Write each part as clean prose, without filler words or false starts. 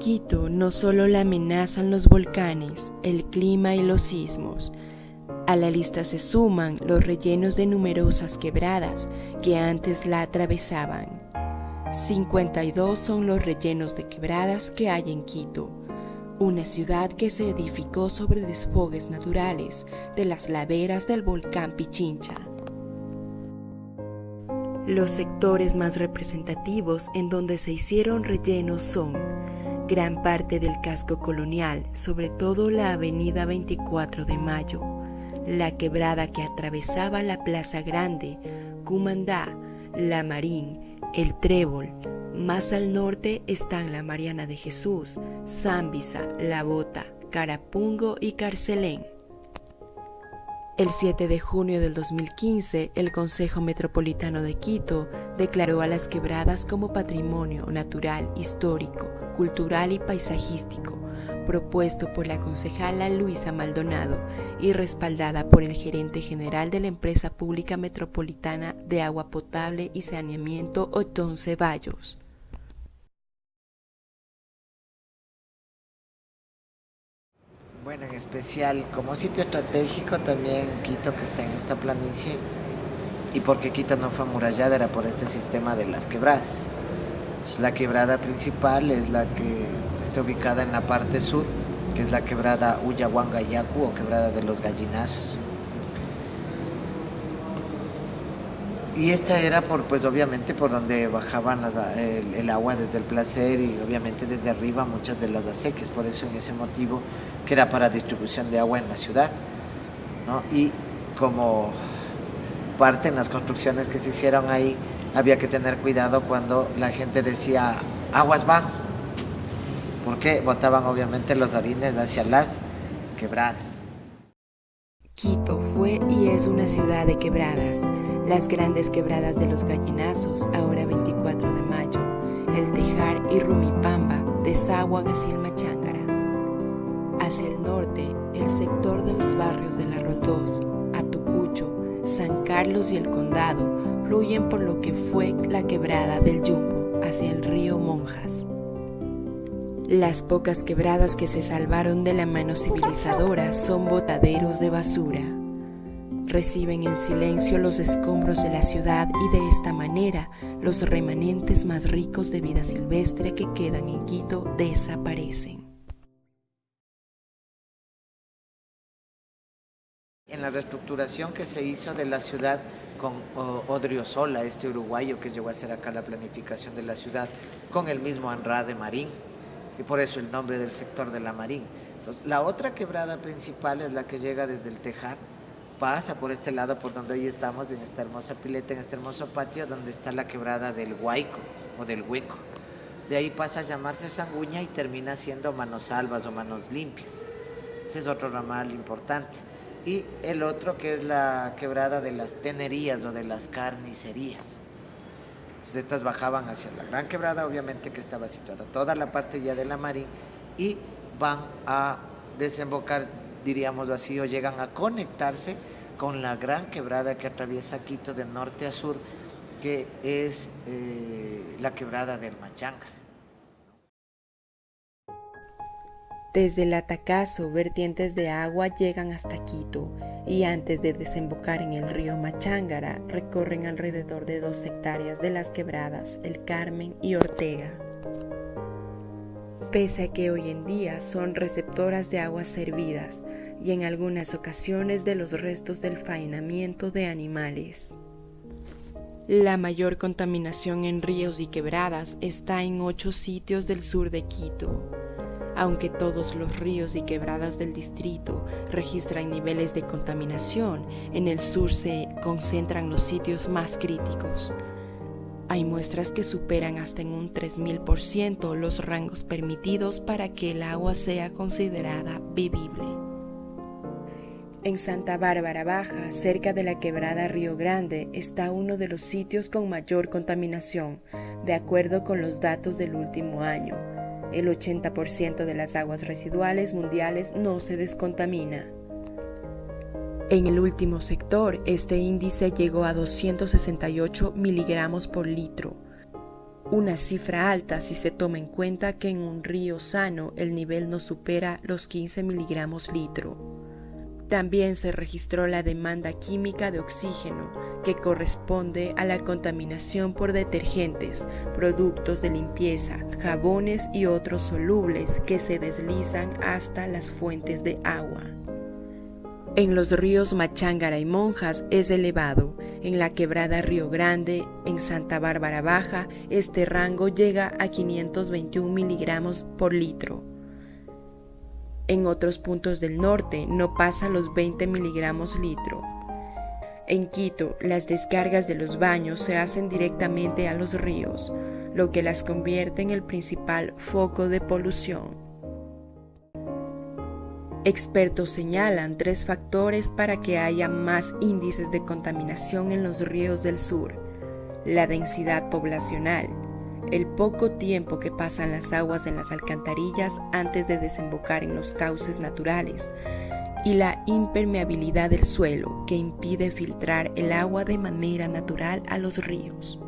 Quito no solo la amenazan los volcanes, el clima y los sismos. A la lista se suman los rellenos de numerosas quebradas que antes la atravesaban. 52 son los rellenos de quebradas que hay en Quito, una ciudad que se edificó sobre desfogues naturales de las laderas del volcán Pichincha. Los sectores más representativos en donde se hicieron rellenos son gran parte del casco colonial, sobre todo la avenida 24 de Mayo, la quebrada que atravesaba la Plaza Grande, Cumandá, La Marín, El Trébol. Más al norte están la Mariana de Jesús, Zámbisa, La Bota, Carapungo y Carcelén. El 7 de junio del 2015, el Consejo Metropolitano de Quito declaró a las quebradas como patrimonio natural, histórico, cultural y paisajístico, propuesto por la concejala Luisa Maldonado y respaldada por el gerente general de la Empresa Pública Metropolitana de Agua Potable y Saneamiento, Otón Ceballos. Bueno, en especial como sitio estratégico también Quito, que está en esta planicie, y porque Quito no fue amurallada era por este sistema de las quebradas. La quebrada principal es la que está ubicada en la parte sur, que es la quebrada Ullahuangayacu o quebrada de los Gallinazos. Y esta era pues obviamente por donde bajaban el agua desde el Placer y obviamente desde arriba muchas de las acequias, por eso en ese motivo que era para distribución de agua en la ciudad, ¿no? Y como parte en las construcciones que se hicieron ahí, había que tener cuidado cuando la gente decía aguas van, porque botaban obviamente los orines hacia las quebradas. Quito fue y es una ciudad de quebradas. Las grandes quebradas de los Gallinazos, ahora 24 de Mayo, el Tejar y Rumipamba desaguan hacia el Machángara. Hacia el norte, el sector de los barrios de La Roldós, Atucucho, San Carlos y El Condado fluyen por lo que fue la quebrada del Yumbo hacia el río Monjas. Las pocas quebradas que se salvaron de la mano civilizadora son botaderos de basura. Reciben en silencio los escombros de la ciudad y de esta manera los remanentes más ricos de vida silvestre que quedan en Quito desaparecen. En la reestructuración que se hizo de la ciudad con Odriozola, este uruguayo que llegó a hacer acá la planificación de la ciudad, con el mismo Anrá de Marín, y por eso el nombre del sector de La Marín. Entonces, la otra quebrada principal es la que llega desde el Tejar, pasa por este lado por donde hoy estamos, en esta hermosa pileta, en este hermoso patio, donde está la quebrada del Huayco o del Hueco. De ahí pasa a llamarse Sanguña y termina siendo Manos Albas o Manos Limpias. Ese es otro ramal importante. Y el otro que es la quebrada de las tenerías o de las carnicerías. Entonces estas bajaban hacia la gran quebrada, obviamente que estaba situada toda la parte ya de La Marín, y van a desembocar, diríamos así, o llegan a conectarse con la gran quebrada que atraviesa Quito de norte a sur, que es la quebrada del Machángara. Desde el Atacazo, vertientes de agua llegan hasta Quito y antes de desembocar en el río Machángara, recorren alrededor de 2 hectáreas de las quebradas El Carmen y Ortega. Pese a que hoy en día son receptoras de aguas servidas y en algunas ocasiones de los restos del faenamiento de animales. La mayor contaminación en ríos y quebradas está en 8 sitios del sur de Quito. Aunque todos los ríos y quebradas del distrito registran niveles de contaminación, en el sur se concentran los sitios más críticos. Hay muestras que superan hasta en un 3000% los rangos permitidos para que el agua sea considerada bebible. En Santa Bárbara Baja, cerca de la quebrada Río Grande, está uno de los sitios con mayor contaminación, de acuerdo con los datos del último año. El 80% de las aguas residuales mundiales no se descontamina. En el último sector, este índice llegó a 268 miligramos por litro, una cifra alta si se toma en cuenta que en un río sano el nivel no supera los 15 miligramos litro. También se registró la demanda química de oxígeno, que corresponde a la contaminación por detergentes, productos de limpieza, jabones y otros solubles que se deslizan hasta las fuentes de agua. En los ríos Machángara y Monjas es elevado. En la quebrada Río Grande, en Santa Bárbara Baja, este rango llega a 521 miligramos por litro. En otros puntos del norte no pasa los 20 miligramos litro. En Quito, las descargas de los baños se hacen directamente a los ríos, lo que las convierte en el principal foco de polución. Expertos señalan 3 factores para que haya más índices de contaminación en los ríos del sur: la densidad poblacional, el poco tiempo que pasan las aguas en las alcantarillas antes de desembocar en los cauces naturales, y la impermeabilidad del suelo, que impide filtrar el agua de manera natural a los ríos.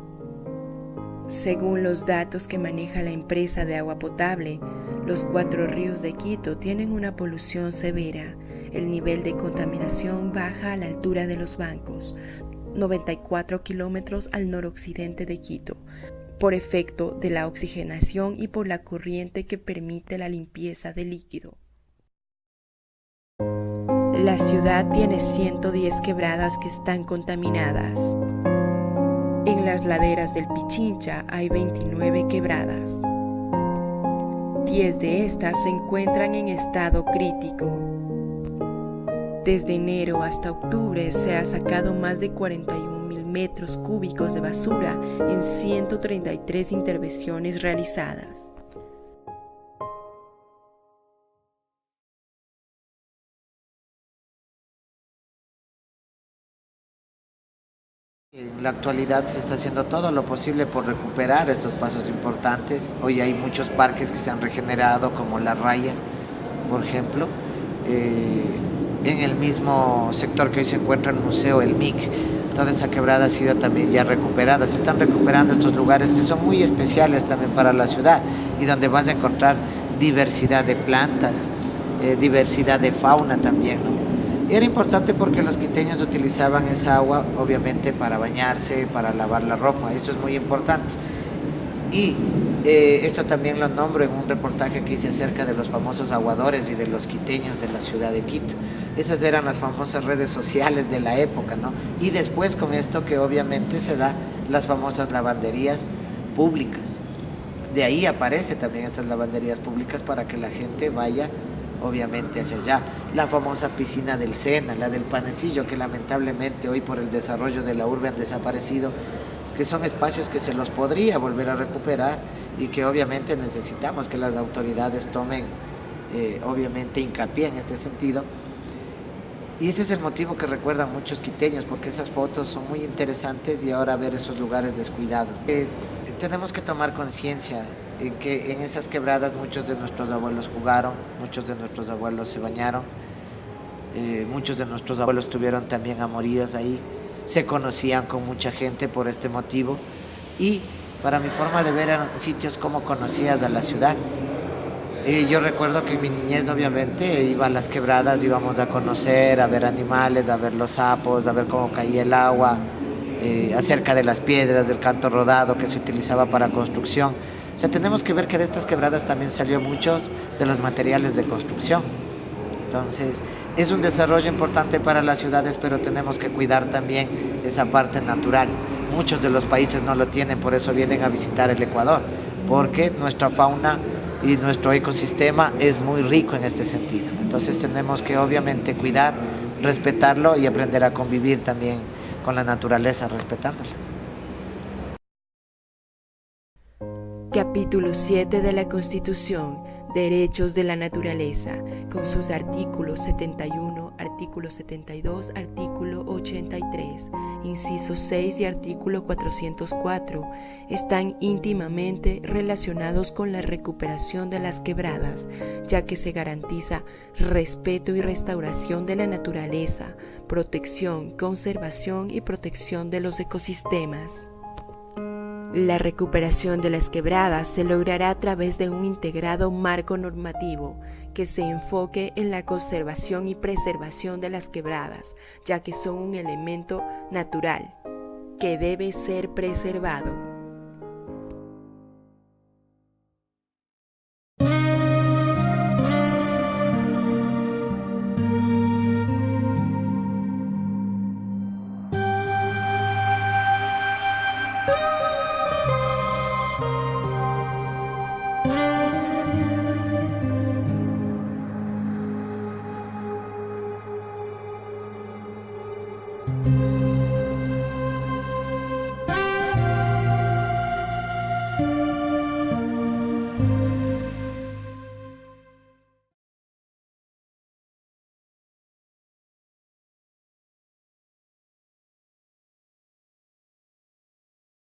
Según los datos que maneja la empresa de agua potable, los 4 ríos de Quito tienen una polución severa. El nivel de contaminación baja a la altura de los bancos, 94 kilómetros al noroccidente de Quito, por efecto de la oxigenación y por la corriente que permite la limpieza del líquido. La ciudad tiene 110 quebradas que están contaminadas. En las laderas del Pichincha hay 29 quebradas. 10 de estas se encuentran en estado crítico. Desde enero hasta octubre se ha sacado más de 41.000 metros cúbicos de basura en 133 intervenciones realizadas. En la actualidad se está haciendo todo lo posible por recuperar estos pasos importantes. Hoy hay muchos parques que se han regenerado, como La Raya, por ejemplo. En el mismo sector que hoy se encuentra el museo, el MIC, toda esa quebrada ha sido también ya recuperada. Se están recuperando estos lugares que son muy especiales también para la ciudad y donde vas a encontrar diversidad de plantas, diversidad de fauna también, ¿no? Y era importante porque los quiteños utilizaban esa agua obviamente para bañarse, para lavar la ropa. Esto es muy importante. Y esto también lo nombro en un reportaje que hice acerca de los famosos aguadores y de los quiteños de la ciudad de Quito. Esas eran las famosas redes sociales de la época, ¿no? Y después con esto que obviamente se da las famosas lavanderías públicas. De ahí aparece también estas lavanderías públicas para que la gente vaya obviamente hacia allá. La famosa piscina del Sena, la del Panecillo, que lamentablemente hoy por el desarrollo de la urbe han desaparecido, que son espacios que se los podría volver a recuperar y que obviamente necesitamos que las autoridades tomen obviamente hincapié en este sentido. Y ese es el motivo que recuerdan muchos quiteños, porque esas fotos son muy interesantes y ahora ver esos lugares descuidados. Tenemos que tomar conciencia en que en esas quebradas muchos de nuestros abuelos jugaron, muchos de nuestros abuelos se bañaron, muchos de nuestros abuelos tuvieron también amoríos ahí, se conocían con mucha gente por este motivo y para mi forma de ver eran sitios como conocías a la ciudad. Yo recuerdo que en mi niñez obviamente iba a las quebradas, íbamos a conocer, a ver animales, a ver los sapos, a ver cómo caía el agua, acerca de las piedras, del canto rodado que se utilizaba para construcción. O sea, tenemos que ver que de estas quebradas también salió muchos de los materiales de construcción. Entonces, es un desarrollo importante para las ciudades, pero tenemos que cuidar también esa parte natural. Muchos de los países no lo tienen, por eso vienen a visitar el Ecuador, porque nuestra fauna y nuestro ecosistema es muy rico en este sentido. Entonces, tenemos que obviamente cuidar, respetarlo y aprender a convivir también con la naturaleza, respetándola. Capítulo 7 de la Constitución, Derechos de la Naturaleza, con sus artículos 71, artículo 72, artículo 83, inciso 6 y artículo 404, están íntimamente relacionados con la recuperación de las quebradas, ya que se garantiza respeto y restauración de la naturaleza, protección, conservación y protección de los ecosistemas. La recuperación de las quebradas se logrará a través de un integrado marco normativo que se enfoque en la conservación y preservación de las quebradas, ya que son un elemento natural que debe ser preservado.